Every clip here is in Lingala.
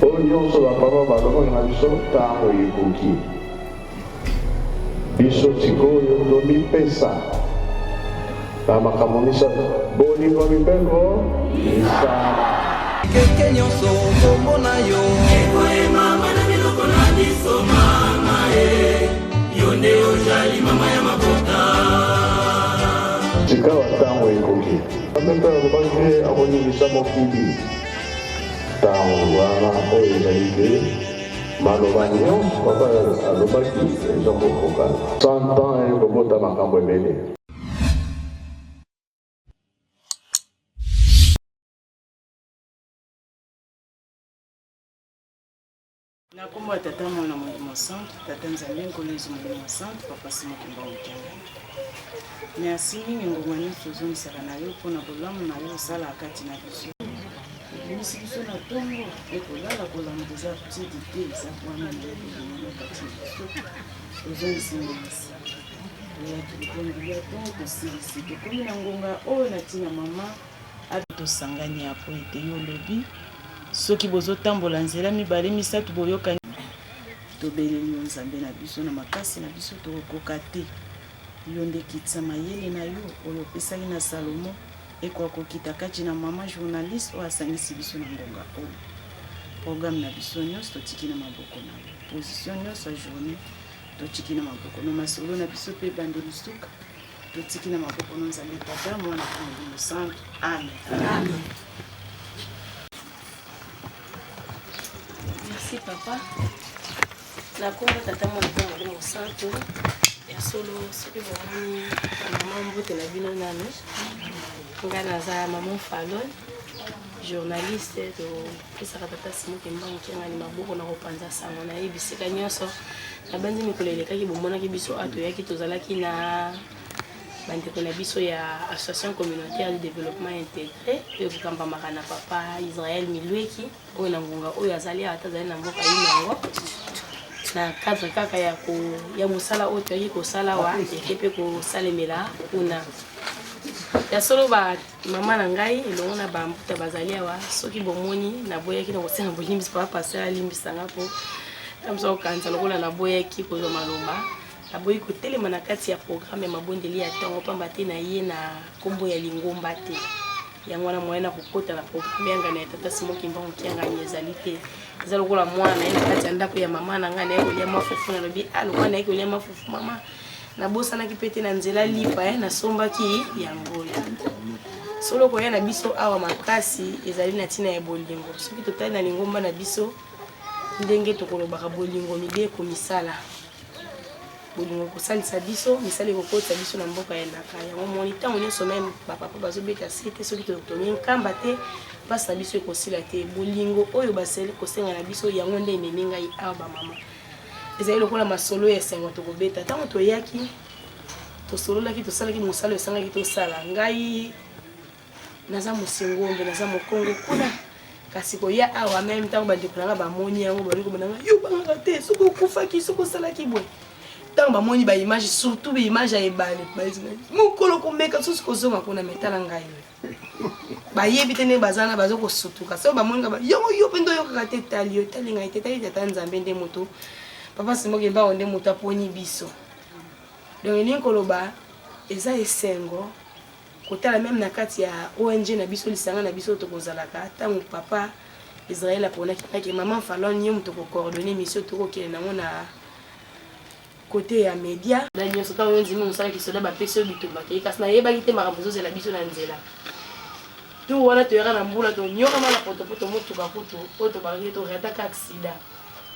Oyo so papa baloba na biso tango yikoki. Biso sikoyo domi pesa. Tama kamonisa bolingo mipeko isa. Keke nyonso kombo na yo. Ekoe mama na biloko na biso mama yo nde ojali mama ya mabota. Sika watango yikoki. Apempe alobaki akoningisa mokili. Tango wana oyo ezali te maloba nyonso papa alobaki eza kokoka 100 ans ekobota makambo ebele. Na kombo ya tata mwana molimo centre, tata nzambe nkolezi molimo centre, papa Simon Kimba Okenga. Merci mingi ngoma nyonso ozomisaka na yo mpona bolamu na yo osala kati na biso. Ebimisi biso na ntongo ekolala kolamba eza ptidi te eza wana ndekolingana kati na biso ozongisingelisa. Oyaki likongi ya ntongo kosilisi tokomi na ngonga oyo natina mama tosangani apo ete yo olobi soki bozotambola nzela mibale misato boyoka tobeleli yo nzambe na biso na makasi na biso tokokoka te yo nde kitisa mayele na yo oyo opesaki na Salomo ekokokita kati na mama journaliste oyo asangisi biso na ngonga oyo programme na biso nyonso totiki na maboko na yo position nyonso ya journée totiki na maboko na masolo na biso mpe ebandeli suka totiki na maboko na nzambe tata mwana molimo centre. Amen. Amen. Merci papa. Na kombo tata mwana molimo centre ya solo soki bomoni mama mbote na bino nano nga naza maman Fallon journaliste topesaka tata Simon Kimba Okenga ni maboko na kopanza sango na ye bisika nyonso na banzi mikolo elekaki bomonaki biso ato toyaki tozalaki na bandeko na biso ya association communautaire de développement intégré oyo kokambamaka na papa Israël Milweki oyo na ngonga oyo azali ata azali na mboka yinango na cadre kaka ya mosala oyo toyaki kosala wa eke mpe kosalemela kuna ya solo ba mama na ngai elongo na bambuta bazali awa soki bomoni naboyaki na kosenga bolimbisi papa pasteur alimbisanga mpo tamso kokanisa lokola naboyaki kozwa maloba naboyi kotelema na kati ya programme ya mabondeli ya ntango pamba te na ye na nkombo ya lingomba te yango wana moye na kokota na programme yanga na tata Simon Kimba Okenga ezali te eza lokola mwana na ye na kati ya ndako ya mama na ngai na ye kolia mafufu nalobi lokola na ye kolia mafufu mama nabosanaki mpe te na nzela lipa nasombaki yango solo koya na biso awa makasi ezali na ntina ya bolingo soki totali na lingomba na biso ndenge tokolobaka bolingo mide komisala bolingo kosalisa biso misala ekokotisa biso na mboka ya ndaka yango moni ntango nyonso meme bapapa bazobeta se te soki totomi nkamba te mpasi na biso ekosila te bolingo oyo basali kosenga na biso yango nde ememi ngai awa bamama ezali lokola masolo ya esengo tokobeta ntango toyaki tosololaki tosalaki mosala esangaki tosala ngai naza mosingombe naza mokongo kuna kasi koya awa meme ntango bandeko nanga bamoni yango bali kobonanga yo bangaka te soki okufaki soki osalaki boye ntango bamoni baimage surtout baimage ya ebale mokolo komeka sosi kozonga kuna metala ngai bayebi te ndenge bazana bazokosutuka so bamoninga yango yo mpe nde oyokaka te tali yo tali ngai te tali tata nzambe nde moto papa Simon Kimba onde moto aponi biso donc elingi koloba eza esengo kotala meme na kati ya ONG na biso lisanga na biso tokozalaka ntango papa Israël aponaki naki maman Fallon ye moto kocoordonne mission tokokende nango na côté ya média na nyonso ntango yo nzimi mosalaki soda bapesi oyo bitumba kei kasi nayebaki te makambo ezozela biso na nzela tu wana toyaka na mbula tonyokama na potopoto motuka kutu oyo tobakaki toreataka aksida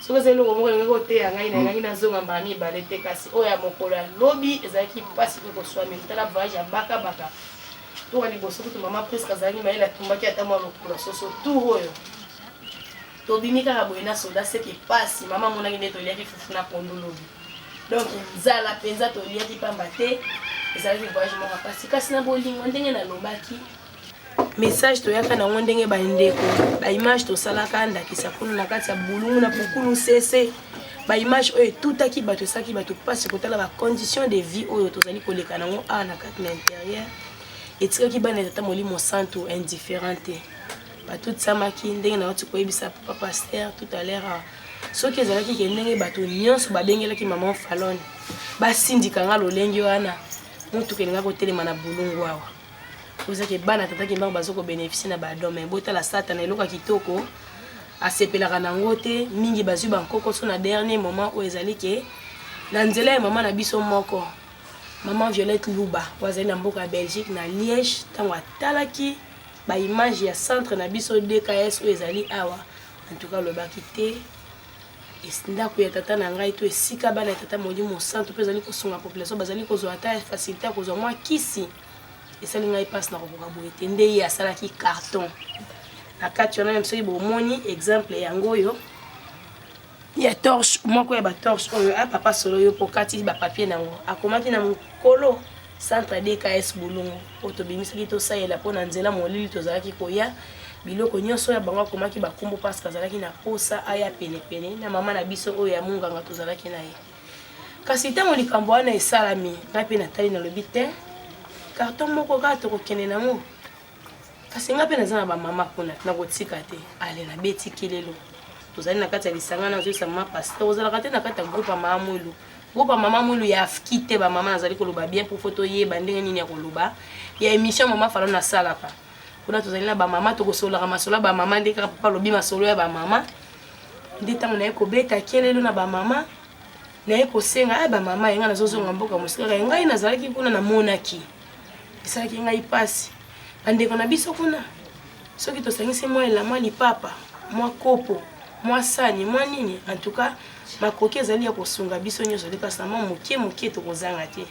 soki ezali eloko moko elingi koteya ngai na yangi nazonga mbala mibale te kasi oyo ya mokolo ya lobi ezalaki mpasi mpe koswami tala voyage ya bakabaka toka liboso kutu mama presque azalaki mayele atumbaki ata mwa lokula soso tour oyo tobimi kaka boye na soda seki pasi mama monaki nde toliaki fufu na pondo lobi donc nzala mpenza toliaki pamba te ezalaki voyage moko pasi kasi na bolingo ndenge nalobaki message toyaka nango ndenge bandeko baimage tosalaka ndakisa kuna na kati ya bulungu na pokulu sese baimage oyo etutaki bato esalaki bato mpasi kotala bacondition de vie oyo tozali koleka nango awa na kati na intérieur etikaki bana tata molimo centre indifférent te bato tsamaki ndenge na oti koyebisa papa pasteur tout à l'heure soki ezalaki ke ndenge bato nyonso babengelaki maman Falone basindika nga lolenge wana motuka elinga kotelema na bulungu awa ozaki bana tataki mbango bazoko bénéficier na badome botala satana eloka kitoko asepelaka nango te mingi bazwi bankoko so na dernier moment oyo ezali ke na nzela ya mama na biso moko maman Violette Luba wazali na mboka ya Belgique na Liège ntango atalaki baimage ya centre na biso DKS oyo ezali awa en tout cas lobaki te ndako ya tata na ngai to esika bana ya tata Molimo centre mpe ezali kosunga population bazali kozwa ata facilité ya kozwa mwa kisi esali ngai mpasi na kokoka boye te nde ye asalaki carton na kati wana meme soki bomoni exemple yango oyo ya torche moko ya batorche oyo apapa solo yo mpo kati bapapier nango akomaki na mokolo centre DKS Bulungu oyo tobimisaki tosalela mpo na nzela molili tozalaki koya biloko nyonso ya bango akomaki bakombo parce azalaki na posa aya penepene na mama na biso oyo ya munganga tozalaki na ye kasi ntango likambo wana esalami ngai mpe natali nalobi te carton moko kaka tokokende nango kasi ngai mpe naza na bamama kuna nakotika te ale nabeti kilelo tozali na kati ya lisanga na ozoyisa mama pasteur ozalaka te na kati ya groupe ya mama mwelu groupe ya mama mwelu ya afiki te bamama nazali koloba bien mpo fo toyeba ndenge nini ya koloba ya émission mama Falone nasalaka kuna tozali na bamama tokosolaka masolo ya bamama nde kaka papa lobi masolo ya bamama nde ntango naye kobeta kelelo na bamama naye kosenga bamama yenga nazozonga mboka mosikaka ngai nazalaki kuna namonaki esalaki ngai pasi bandeko na biso kuna soki tosangisi mwa elama lipapa mwa kopo mwa sani mwa nini en tout cas makoki ezali ya kosunga biso nyonso te kasi na mwa moke tokozanga te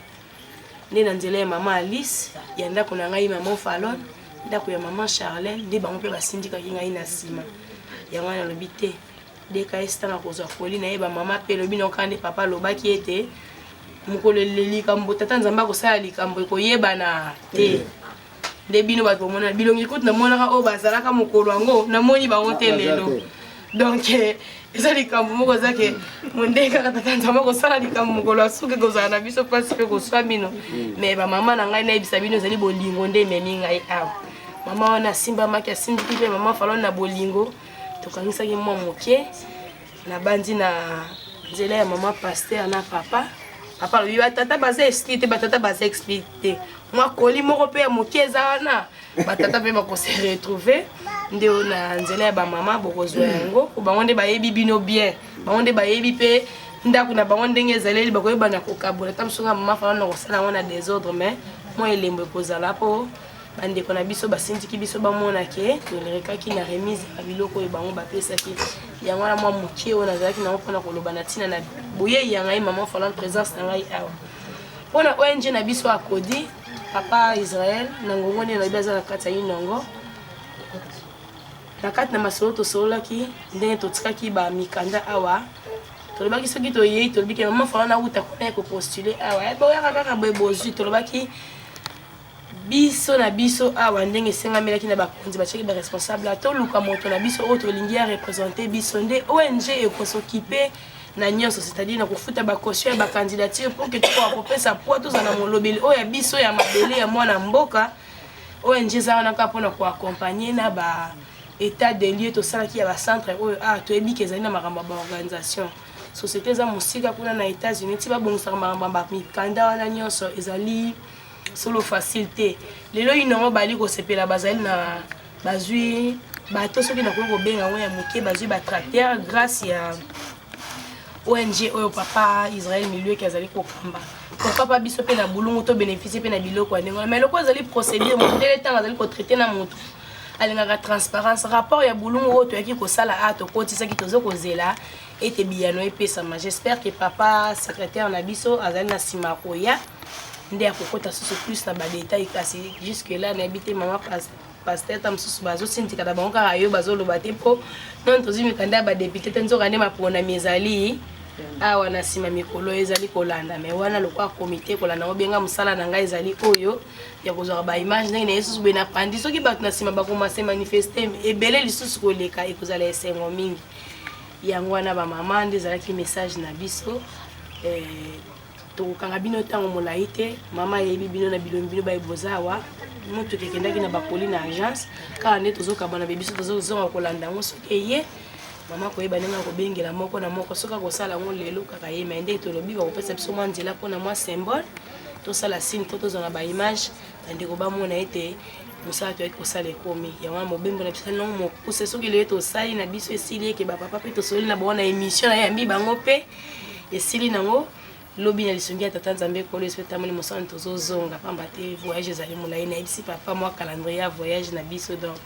nde na nzela ya mama Alice ya ndako na ngai maman Falone ndako ya maman Charlène nde bango mpe basindikaki ngai na nsima yango wana nalobi te DKS tanga kozwa foli na ye bamama mpe lobi nokaa nde papa alobaki ete mokolo likambo tata nzambe akosala likambo ekoyebana te nde bino bato bomona bilongi kutu namonaka oyo bazalaka mokolo yango namoni bango te lelo donc eza likambo moko ezake mondenge kaka tata nzambe akosala likambo mokolo asuki kozala na biso mpasi mpe koswa bino me bamama na ngai nayebisa bino ezali bolingo nde ememi ngai awa mama wana asimbamaki asindiki mpe mama Falone na bolingo tokangisaki mwa moke na bandi na nzela ya mama pasteur na papa alobi batata baza explique te batata baza explique te mwa koli moko mpe ya moke eza wana batata mpe bakose retrouve nde na nzela ya bamama bokozwa yango bango nde bayebi bino bien bango nde bayebi mpe ndako na bango ndenge ezaleli bakoyebana kokabola ta mosunga mama Falone na kosala yango na désordre mais mwa elembo ekozala mpo bandeko na biso basindiki biso bamonake tolerekaki na remise ya biloko oyo bango bapesaki yango wana mwa moke oyo nazalaki nango mpona koloba na ntina na boyei ya ngai maman Falone présence na ngai awa mpona ONG na biso akodi papa Israël na ngongo nde nalobi aza na kati ya inongo na kati na masolo tosololaki ndenge totikaki bamikanda awa tolobaki soki toyei tolobi ke maman Falone auta kuna ye kopostule awa boyaka kaka boye bozwi tolobaki biso na biso awa ndenge esengamelaki na bakonzi batiaki baresponsable toluka moto na biso oyo tolingi ya représente biso nde ONG ekosokipe na nyonso c'est-à-dire na kofuta bakosio ya bacandidature mpo ke tokoka kopesa poa tozala na molobeli oyo ya biso ya mabele ya mwana mboka ONG eza wana kaka mpona koakompagne na baétat de lieu tosalaki ya bacentre oyo toyebi ke ezali na makambo ya baorganisation société eza mosika kuna na États-Unis ti babongisaka makambo ya bamikanda wana nyonso ezali solo facile te lelo inongo bali kosepela bazali na bazwi bato soki nakoki kobenga ngo ya moke bazwi batracteur grâce ya ONG oyo papa Israël milieu ki azali kokamba papa biso mpe na bulungu to bénéficier mpe na biloko ya ndenge wana mais loko ezali procédure modele ntango azali kotraite na motu alingaka transparence rapport ya bulungu oyo toyaki kosala tokotisaki tozo kozela ete biyano epesama j'espère que papa secrétaire na biso azali na nsima koya nde akokota susu plus na badetail kasi jusque là nayebi te mama pasteur ta mosusu bazosindika na bango kaka yo bazoloba te mpo non tozwi mikanda ya badepute te nzoka nde maponami ezali awa na nsima mikolo ezali kolanda me wana lokwa komite kolanda obenga mosala na ngai ezali oyo ya kozwaka baimage ndenge na ye susu boye na pandi soki bato na nsima bakomase manifeste ebele lisusu koleka ekozala esengo mingi yango wana bamama nde ezalaki message na biso tokokanga bino ntango molai te mama ayebi bino na bilongi bino bayeboza awa moto kekendaki na bakoli na agence kaka nde tozokabana be biso tozozonga kolanda yango soki eye mama koyeba ndenge akobengela moko na moko soki akosala yango lelo kaka ye me nde tolobi bakopesa biso mwa nzela mpona mwa symbole tosala signe to tozwa na baimage bandeko bamona ete mosala toyaki kosala ekomi yango na mobembo na biso nongo mokuse soki lelo tosali na biso esili eke bapapa mpe tosoli na bango na émission na yambi bango mpe esili nango lobi na lisungi ya tata nzambe ekolo esi mpe tamoni mosala tozozonga pamba te voyage ezali molai nayebisi papa mwa calendrier ya voyage na biso donc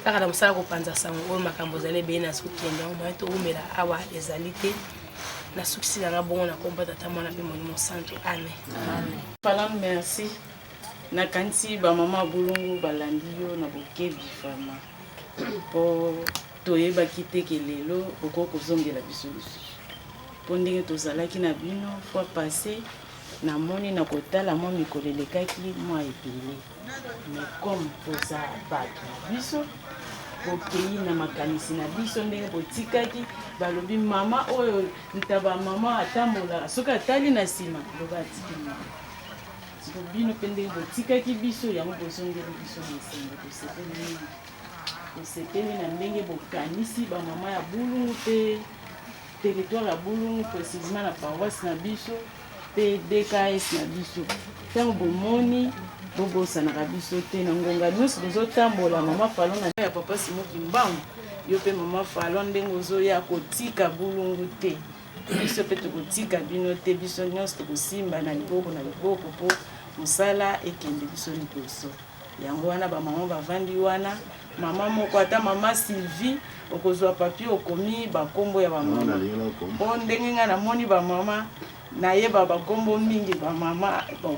kaka na mosala kopanza sango oyo makambo ezali ebeye nazokende yango moye toumela awa ezali te nasukisi nanga bongo na komba tata mwana mpe molimo santo amen. Falon merci nakanisi bamama bulungu balandi yo na bokebi fama mpo toyebaki teke lelo okoki kozongela biso lisusu mpo ndenge tozalaki na bino fois passé namoni na kotala mwa mikolo elekaki mwa ebele mais comme toza bato na biso bokei na makanisi na biso ndenge botikaki balobi mama oyo ntaba mama atambola soki atali na nsima loba atiki mama siko bino mpe ndenge botikaki biso yango bozongeli biso na esengo tosepeli na ndenge bokanisi bamama ya bulungu mpe territoire ya bulungu précisement na paroisse na biso mpe DKS na biso ntango bomoni bobosanaka biso te na ngonga nyonso bozotambola mama Falon na ya papa Simoki Mbangu yo mpe mama Falon ndenge ozoya kotika bulungu te biso mpe tokotika bino te biso nyonso tokosimba na liboko mpo mosala ekende biso liboso yango wana bamama bavandi wana mama moko ata mama Sylvie okozwa papier okomi bakombo ya bamama mpo ndenge nga namoni bamama nayeba bakombo mingi bamama bon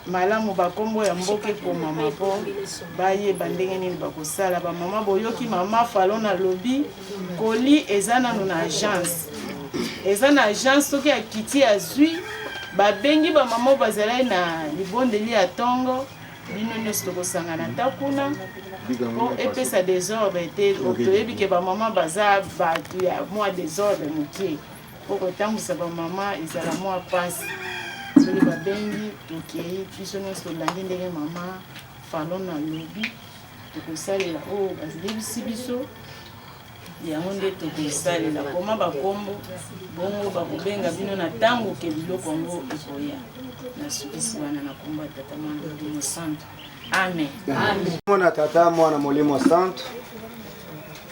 malamu bakombo ya mboka ekomama mpo bayeba ndenge nini bakosala bamama boyoki mama Falon alobi koli eza nano na agence eza na agence soki akiti azwi babengi bamama bazalai na libondeli ya ntongo bino nyonso tokosangana ta kuna mpo epesa desordre te toyebi ke bamama baza bato ya mwa desordre mokie mpo kotambwisa bamama ezala mwa pasi soki babengi tokei biso nyonso tolandi ndenge mama Falon na lobi tokosalela oyo bayebisi biso yango nde tokosalela koma bakombo bongo bakobenga bino na ntango ke biloko yango ekoya nasukisi wana na kombo ya tata mwana molimo santo amen. Mwana tata mwana molimo santo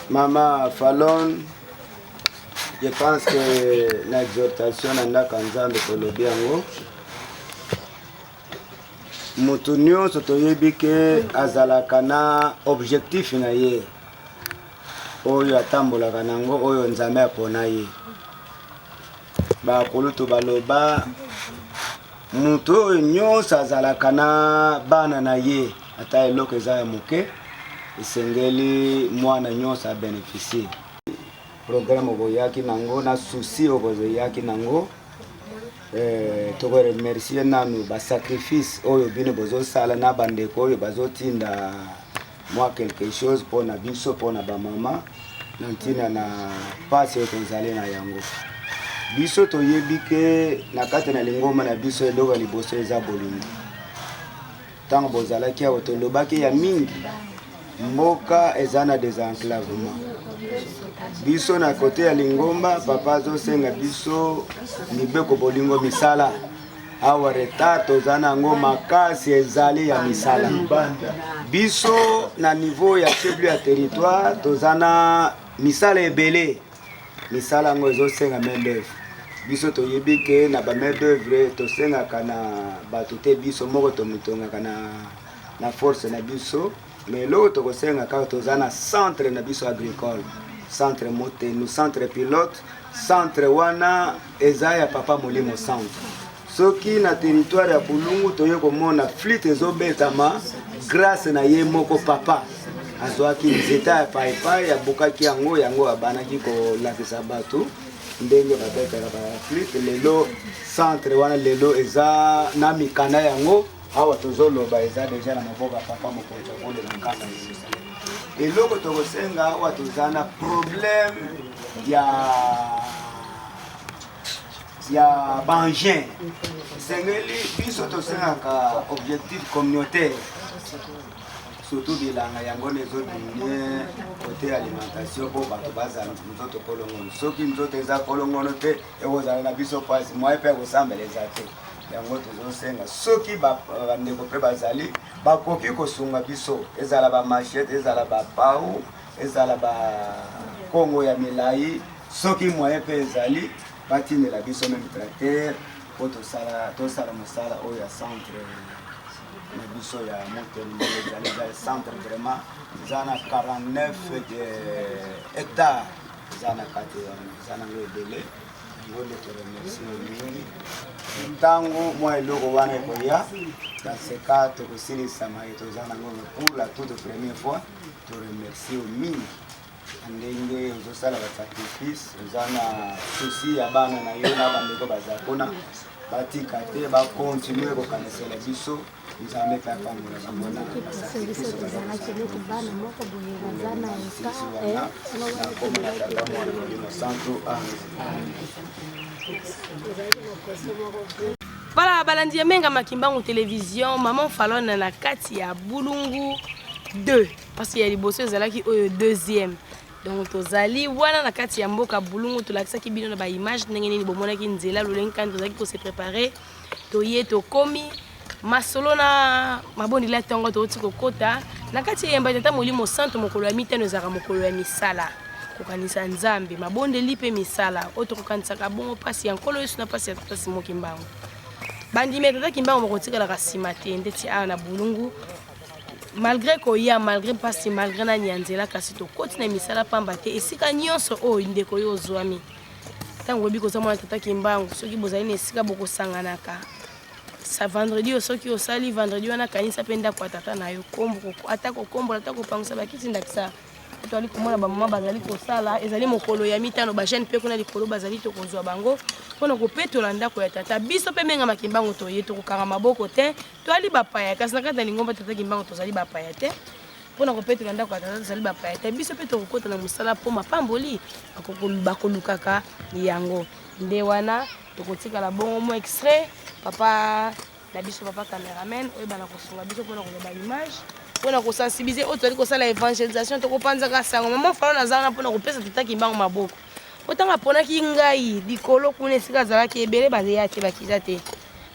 mama Falon, je pense que la exhortation na ndaka nzambe tolobi yango moto nyonso toyebi ke azalaka na objectif na ye oyo atambolaka nango oyo nzambe apona ye bakolutu baloba moto oyo nyonso azalaka na bana na ye ata eloko eza ya moke esengeli mwana nyonso abeneficie programme okoyaki nango na souci okoyaki nango toko remercier nanu basacrifice oyo bino bozosala na bandeko oyo bazotinda mwa quelque chose mpona biso mpona bamama na ntina na pasi oyo tozali na yango biso toyebi ke na kati na lingomba na biso eloko ya liboso eza bolingo ntango bozalaki awa tolobaki ya mingi mboka eza na désenclavement biso na kote ya lingomba papa azosenga biso mibeko bolingo misala awa retard toza nango makasi ezali ya misala biso na niveau ya chef-lieu ya territoire toza na misala ebele misala yango ezosenga main d'œuvre biso toyebi ke na ba main d'œuvre tosengaka na bato te biso moko tomutongaka na force na biso mais l'autre tokosenga kaka toza na centre na biso agricole centre motenu centre pilote centre wana eza ya papa molimo centre soki na territoire ya bulungu toye komona flite ezobetama grâce na ye moko papa azwaki nzeta ya paipai abukaki yango abanaki kolakisa bato ndenge babetaka ba flite lelo centre wana lelo eza na mikanda yango awa tozoloba eza deja na maboko ya papa mokonzi akolela nkanda eloko tokosenga awa toza na problème ya ya bangin esengeli biso tosengaka objectif communautaire surtout bilanga yango nezodinye côté alimentation po bato bazala nzoto kolongono soki nzoto eza kolongono te ekozala na biso pasi moye mpe kosambeleza te yango tozosenga soki bandeko mpe bazali bakoki kosunga biso ezala bamachete ezala bapau ezala bakongo ya milai soki moye mpe ezali batindela biso meme tracteur po tosala mosala oyo ya centre na biso ya Montélimbo ezali za centre vraiment eza na 49 hectares eza na kati eza nango ebele yango nde toremercie mingi ntango mwa eloko wana ekoya kaseka tokosilisama ye toza nango pour la toute première fois toremercie mingi ndenge ozosala basacrifice oza na souci ya bana na yo na bandeko baza mpona batika te bakontinue kokanisela biso nzambe mpe apangola bango na basacrifice bana moko boye baza na nakomona tata mwana molimo santo Voilà, balandi menga makimbangu télévision maman Falon na kati ya Bulungu 2 parce qu'il y a les bosses ezalaki oyo deuxième. Donc tozali wana na kati ya mboka Bulungu tolakisaki bino na ba image ndenge nini bomonaki nzela lolengi kan tozaki ko se préparer toye to komi masolo na mabondi la tongo to tiko kota na kati ya mbata molimo santo mokolo ya mitano ezaka mokolo ya misala kokanisa nzambe mabonde lipe misala oto kokanisaka bongo pasi ya nkolo yesu na pasi ya tata Simon Kimbangu bandime tata Kimbangu mokotikala ka simate ndeti a na Bulungu malgré koya malgré pasi malgré na nyanzela kasi to koti na misala pamba te esika nyonso o ndeko yo zwami tango biko za mwana tata Kimbangu soki bozali na esika boko sanganaka sa vendredi soki osali vendredi wana kanisa penda kwa tata na yo kombo atako kombo atako pangisa bakiti ndakisa to ali komona ba mama bazali kosala ezali mokolo ya mitano ba jeune pe kuna likolo bazali to kozwa bango pona ko petola ndako ya tata biso pe menga makimbango to yeto ko kanga maboko te to ali bapaya kasi nakata lingomba tata Kimbango to zali bapaya te pona ko petola ndako ya tata zali bapaya te biso pe to kokota na musala po mapamboli bakolukaka yango nde wana to kotika la bongo mo extrait papa na biso papa cameraman oyo bana kosunga biso pona ko ba image pona ko sensibiliser auto ali ko sala evangelisation to ko panza ka sango maman Falon azana pona ko pesa tata Kimbango maboko otanga pona ki ngai dikolo kuna sika zalaki ebele bazaya te bakiza te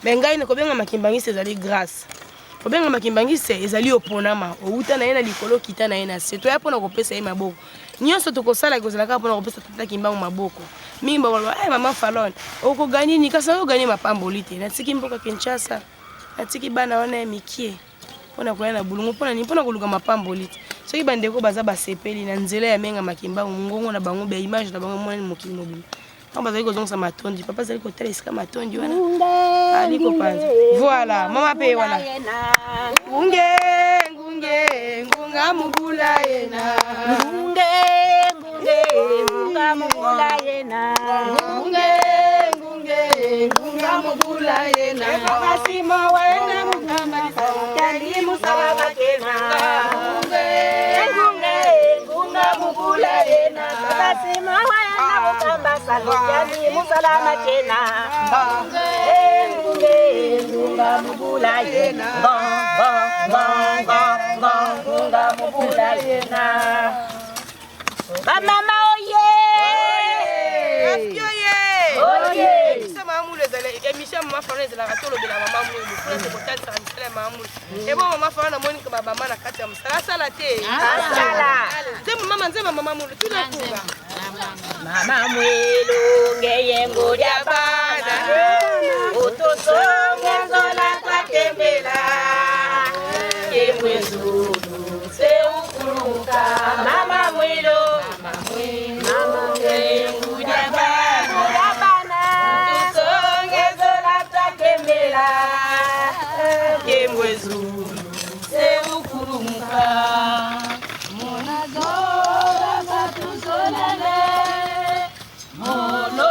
me ngai ne ko benga makimbangisi ezali grâce ko benga makimbangisi ezali oponama outa na yena dikolo kita na yena se to ya pona ko pesa ye maboko nyonso to ko sala ko zalaka pona ko pesa tata Kimbango maboko mimba wala maman Falon oko gagner ni kasa yo gagner mapamboli te na tiki mboka Kinshasa na tiki bana wana mikie pona ko na Bulungu pona ni pona ko luka mapamboli te soki bandeko baza basepeli na nzela ya menga makimbango ngongo na bango be image na bango mwana mokili mobile quand bazali ko zonga matondi papa zali ko tala esika matondi wana ali ko panza voilà mama pe wana ngunge ngunga mubula yena ngunge ngunga mubula yena ngunga mubula yena basimo wena mugamba tali musala kena ngunga mubula yena basimo wena mugamba salojani musala kena ngunga mubula yena ngunga mubula yena mama oye oye sama mule zale émission mama Falon ezala katolo bila mama mule mukule ko tantsa misala mama mule ebo mama Falon na moni ka baba mana kati ya musala sala te sala nzema mama mule tuna kuba mama mwelo ngeye ngoja bana utosonge zola kwatembela yemwezu se ukuruka mama mwelo mama ngeye ngoja bana utosonge zola kwatembela yemwezu se ukuruka monazora batuzolale mono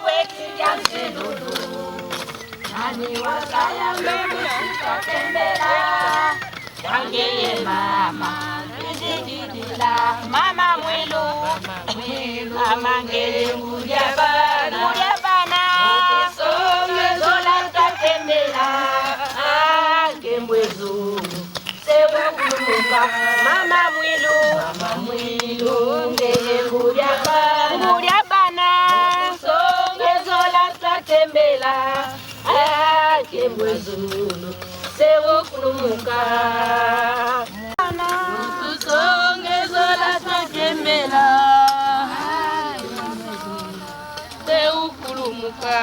wekijanse dodo nani wakaya mbele katembela wangeye mama dididila mama mwelo mama ngeye ngujabana mama mwilu ngeye ngudia bana songezola tatembela kembwezulu sewo kulumuka songezola tatembela sewo kulumuka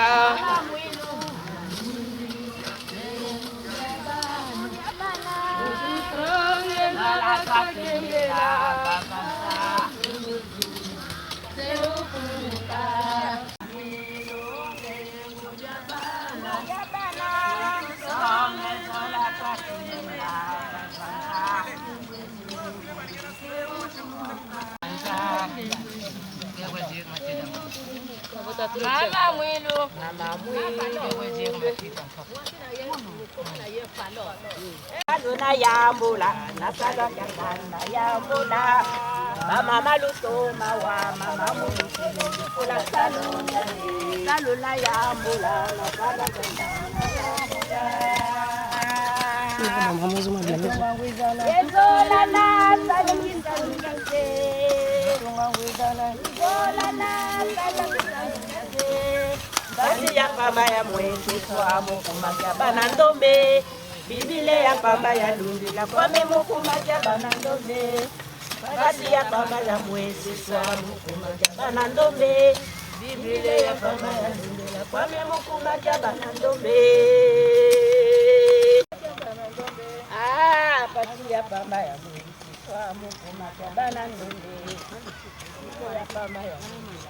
Mama mwilu Aluna yambula nasala yakana yambula mama maluto mawa mama mwilu kula saluna yambula nasala basi ya pamba ya mwezi kwa mukumaja bana ndombe bibile ya pamba ya lundila kwa mukumaja bana ndombe basi ya pamba ya mwezi kwa mukumaja bana ndombe bibile ya pamba ya lundila kwa mukumaja bana ndombe basi ya pamba ya mwezi kwa mukumaja bana ndombe ya pamba ya mwezi